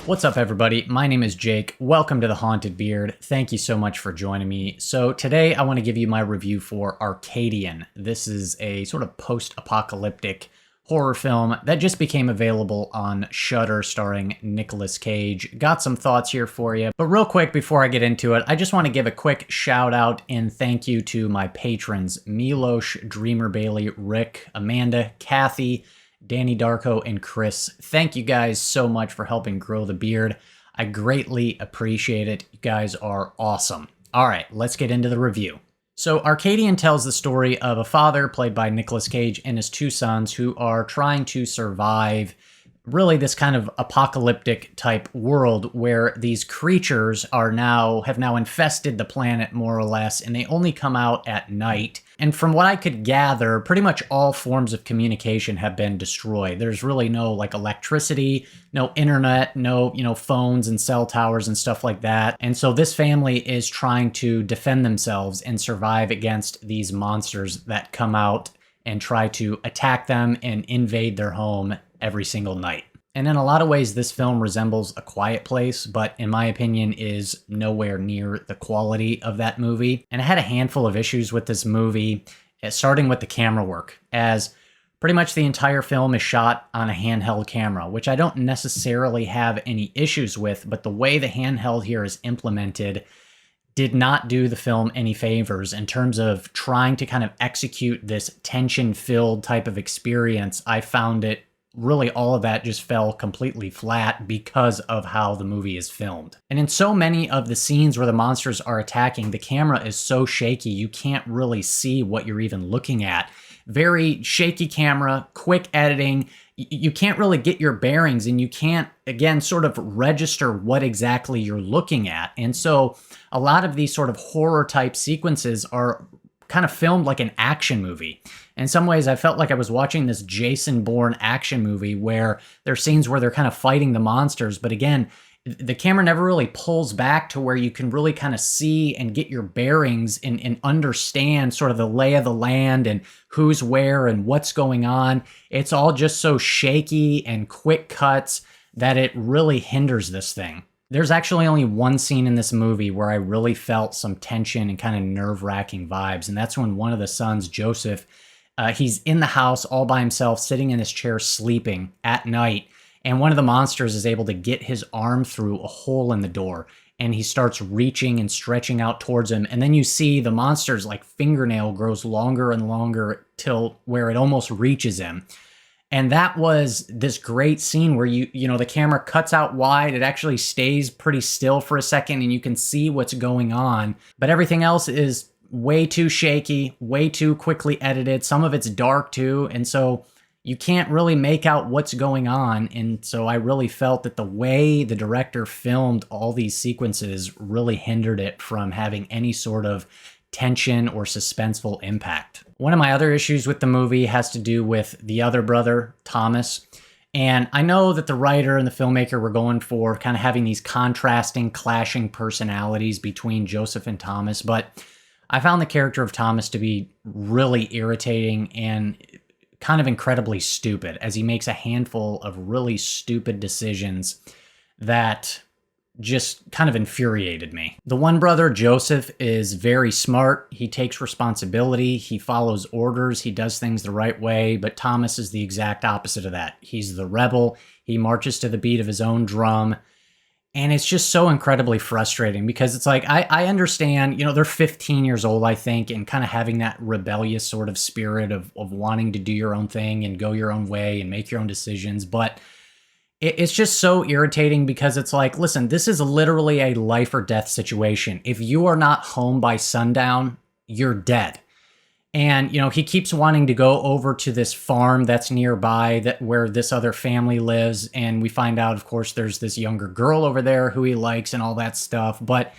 What's up, everybody? My name is Jake. Welcome to The Haunted Beard. Thank you so much for joining me. So today I want to give you my review for Arcadian. This is a sort of post-apocalyptic horror film that just became available on Shudder starring Nicolas Cage. Got some thoughts here for you. But real quick before I get into it, I just want to give a quick shout out and thank you to my patrons, Milos, Dreamer Bailey, Rick, Amanda, Kathy, Danny Darko, and Chris. Thank you guys so much for helping grow the beard. I greatly appreciate it. You guys are awesome. All right, let's get into the review. So Arcadian tells the story of a father, played by Nicolas Cage, and his two sons who are trying to survive really this kind of apocalyptic type world where these creatures have now infested the planet more or less, and they only come out at night. And from what I could gather, pretty much all forms of communication have been destroyed. There's really no like electricity, no internet, no, phones and cell towers and stuff like that. And so this family is trying to defend themselves and survive against these monsters that come out and try to attack them and invade their home every single night. And in a lot of ways, this film resembles A Quiet Place, but in my opinion is nowhere near the quality of that movie. And I had a handful of issues with this movie, starting with the camera work, as pretty much the entire film is shot on a handheld camera, which I don't necessarily have any issues with, but the way the handheld here is implemented did not do the film any favors in terms of trying to kind of execute this tension-filled type of experience. I found it really all of that just fell completely flat because of how the movie is filmed. And in so many of the scenes where the monsters are attacking, the camera is so shaky, you can't really see what you're even looking at. Very shaky camera, quick editing. You can't really get your bearings, and you can't, again, sort of register what exactly you're looking at. And so a lot of these sort of horror type sequences are kind of filmed like an action movie. In some ways, I felt like I was watching this Jason Bourne action movie where there are scenes where they're kind of fighting the monsters. But again, the camera never really pulls back to where you can really kind of see and get your bearings and understand sort of the lay of the land and who's where and what's going on. It's all just so shaky and quick cuts that it really hinders this thing. There's actually only one scene in this movie where I really felt some tension and kind of nerve-wracking vibes, and that's when one of the sons, Joseph, he's in the house all by himself, sitting in his chair sleeping at night, and one of the monsters is able to get his arm through a hole in the door, and he starts reaching and stretching out towards him, and then you see the monster's like fingernail grows longer and longer till where it almost reaches him. And that was this great scene where the camera cuts out wide. It actually stays pretty still for a second and you can see what's going on. But everything else is way too shaky, way too quickly edited. Some of it's dark too. And so you can't really make out what's going on. And so I really felt that the way the director filmed all these sequences really hindered it from having any sort of tension or suspenseful impact. One of my other issues with the movie has to do with the other brother, Thomas. And I know that the writer and the filmmaker were going for kind of having these contrasting, clashing personalities between Joseph and Thomas, but I found the character of Thomas to be really irritating and kind of incredibly stupid, as he makes a handful of really stupid decisions that just kind of infuriated me. The one brother, Joseph, is very smart. He takes responsibility. He follows orders. He does things the right way. But Thomas is the exact opposite of that. He's the rebel. He marches to the beat of his own drum. And it's just so incredibly frustrating because it's like, I understand, they're 15 years old, I think, and kind of having that rebellious sort of spirit of wanting to do your own thing and go your own way and make your own decisions. But it's just so irritating because it's like, listen, this is literally a life or death situation. If you are not home by sundown, you're dead. And, he keeps wanting to go over to this farm that's nearby where this other family lives. And we find out, of course, there's this younger girl over there who he likes and all that stuff. But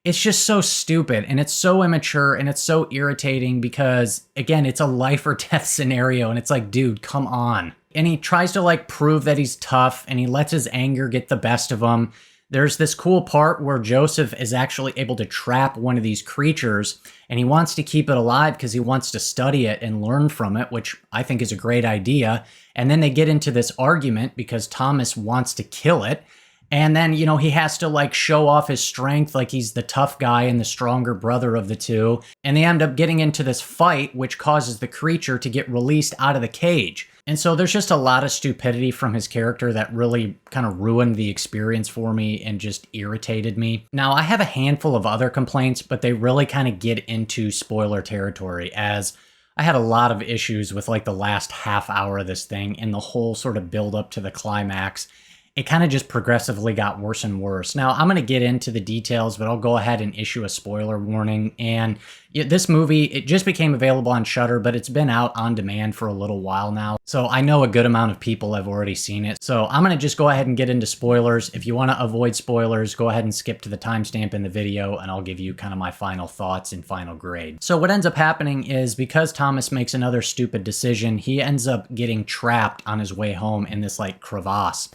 it's just so stupid and it's so immature and it's so irritating because, again, it's a life or death scenario. And it's like, dude, come on. And he tries to prove that he's tough and he lets his anger get the best of him. There's this cool part where Joseph is actually able to trap one of these creatures and he wants to keep it alive because he wants to study it and learn from it, which I think is a great idea. And then they get into this argument because Thomas wants to kill it. And then, he has to like show off his strength, like he's the tough guy and the stronger brother of the two. And they end up getting into this fight, which causes the creature to get released out of the cage. And so there's just a lot of stupidity from his character that really kind of ruined the experience for me and just irritated me. Now, I have a handful of other complaints, but they really kind of get into spoiler territory, as I had a lot of issues with like the last half hour of this thing and the whole sort of build up to the climax. It kind of just progressively got worse and worse. Now, I'm going to get into the details, but I'll go ahead and issue a spoiler warning. And this movie, it just became available on Shudder, but it's been out on demand for a little while now. So I know a good amount of people have already seen it. So I'm going to just go ahead and get into spoilers. If you want to avoid spoilers, go ahead and skip to the timestamp in the video, and I'll give you kind of my final thoughts and final grade. So what ends up happening is, because Thomas makes another stupid decision, he ends up getting trapped on his way home in this like crevasse.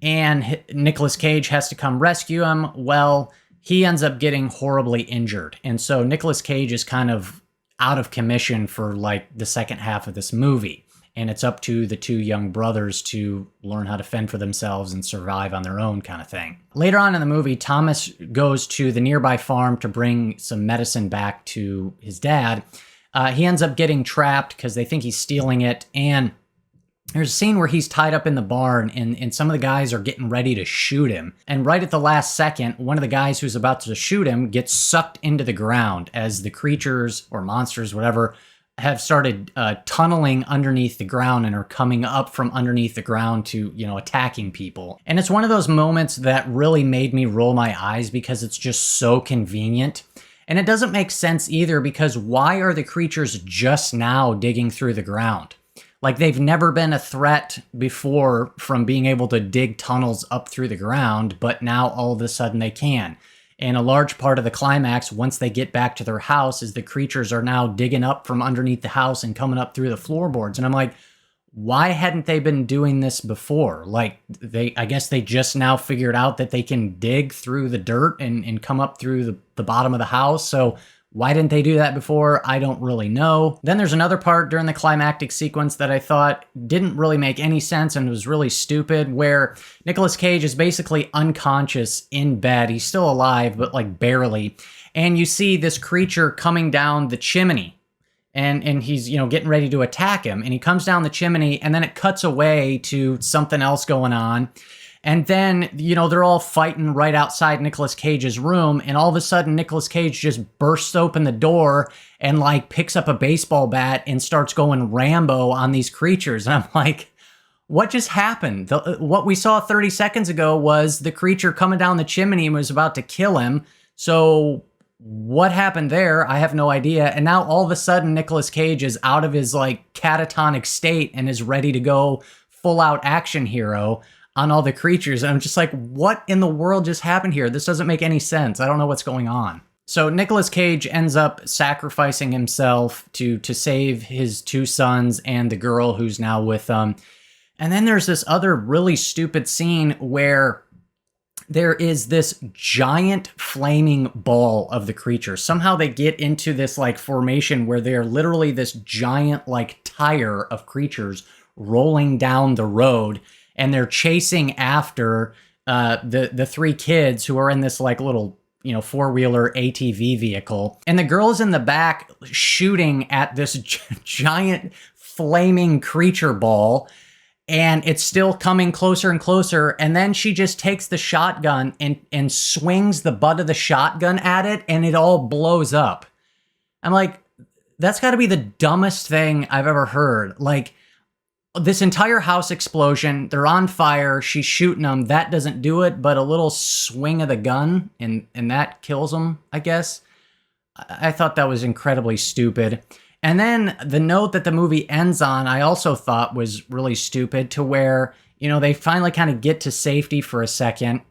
And Nicolas Cage has to come rescue him. Well, he ends up getting horribly injured. And so Nicolas Cage is kind of out of commission for like the second half of this movie. And it's up to the two young brothers to learn how to fend for themselves and survive on their own, kind of thing. Later on in the movie, Thomas goes to the nearby farm to bring some medicine back to his dad. He ends up getting trapped because they think he's stealing it. And there's a scene where he's tied up in the barn and some of the guys are getting ready to shoot him. And right at the last second, one of the guys who's about to shoot him gets sucked into the ground as the creatures or monsters, whatever, have started tunneling underneath the ground and are coming up from underneath the ground to, attacking people. And it's one of those moments that really made me roll my eyes because it's just so convenient. And it doesn't make sense either, because why are the creatures just now digging through the ground? Like, they've never been a threat before from being able to dig tunnels up through the ground, but now all of a sudden they can. And a large part of the climax, once they get back to their house, is the creatures are now digging up from underneath the house and coming up through the floorboards. And I'm like, why hadn't they been doing this before? Like, I guess they just now figured out that they can dig through the dirt and come up through the bottom of the house. So why didn't they do that before? I don't really know. Then there's another part during the climactic sequence that I thought didn't really make any sense and was really stupid, where Nicolas Cage is basically unconscious in bed. He's still alive, but like barely. And you see this creature coming down the chimney. And he's, getting ready to attack him. And he comes down the chimney, and then it cuts away to something else going on. And then, they're all fighting right outside Nicolas Cage's room, and all of a sudden Nicolas Cage just bursts open the door and like picks up a baseball bat and starts going Rambo on these creatures. And I'm like, what just happened? What we saw 30 seconds ago was the creature coming down the chimney and was about to kill him. So what happened there? I have no idea. And now all of a sudden Nicolas Cage is out of his like catatonic state and is ready to go full out action hero on all the creatures. And I'm just like, what in the world just happened here? This doesn't make any sense. I don't know what's going on. So Nicolas Cage ends up sacrificing himself to save his two sons and the girl who's now with them. And then there's this other really stupid scene where there is this giant flaming ball of the creature. Somehow they get into this like formation where they're literally this giant like tire of creatures rolling down the road. And they're chasing after the three kids who are in this like little, four-wheeler ATV vehicle. And the girl's in the back shooting at this giant flaming creature ball. And it's still coming closer and closer. And then she just takes the shotgun and swings the butt of the shotgun at it, and it all blows up. I'm like, that's got to be the dumbest thing I've ever heard. Like, this entire house explosion, they're on fire, she's shooting them, that doesn't do it, but a little swing of the gun, and that kills them, I guess. I thought that was incredibly stupid. And then the note that the movie ends on, I also thought was really stupid, to where, they finally kind of get to safety for a second,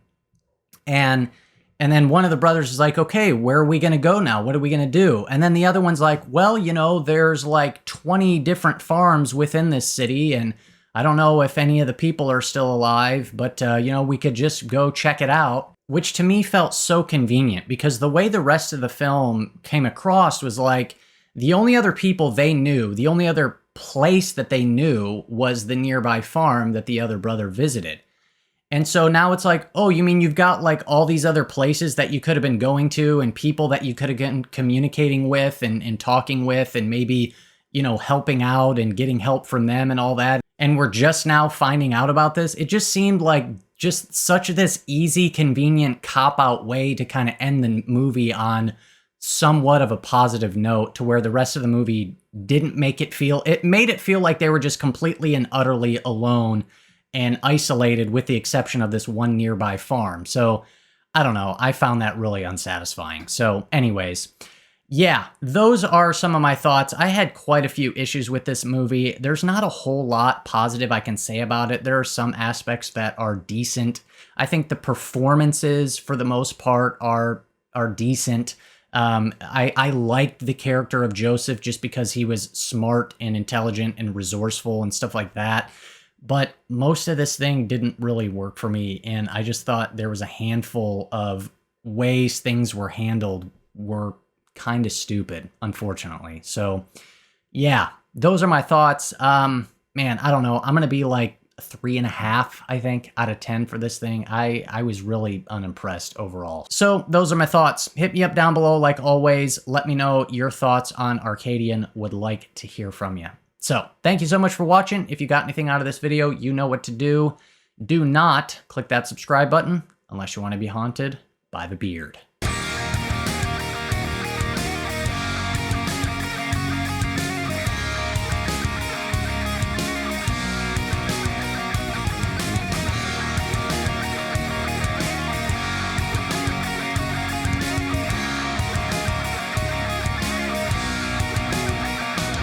and then one of the brothers is like, okay, where are we going to go now? What are we going to do? And then the other one's like, well, there's like 20 different farms within this city, and I don't know if any of the people are still alive, but, we could just go check it out, which to me felt so convenient, because the way the rest of the film came across was like the only other people they knew, the only other place that they knew was the nearby farm that the other brother visited. And so now it's like, oh, you mean you've got like all these other places that you could have been going to and people that you could have been communicating with and talking with and maybe, you know, helping out and getting help from them and all that. And we're just now finding out about this. It just seemed like just such this easy, convenient cop-out way to kind of end the movie on somewhat of a positive note, to where the rest of the movie didn't make it feel, it made it feel like they were just completely and utterly alone and isolated, with the exception of this one nearby farm. So I don't know, I found that really unsatisfying. So anyways, yeah, those are some of my thoughts. I had quite a few issues with this movie. There's not a whole lot positive I can say about it. There are some aspects that are decent. I think the performances, for the most part, are decent. I liked the character of Joseph just because he was smart and intelligent and resourceful and stuff like that. But most of this thing didn't really work for me, and I just thought there was a handful of ways things were handled were kind of stupid, unfortunately. So, yeah, those are my thoughts. Man, I don't know. I'm going to be like 3.5, I think, out of 10 for this thing. I was really unimpressed overall. So those are my thoughts. Hit me up down below like always. Let me know your thoughts on Arcadian. Would like to hear from you. So thank you so much for watching. If you got anything out of this video, you know what to do. Do not click that subscribe button unless you want to be haunted by the beard.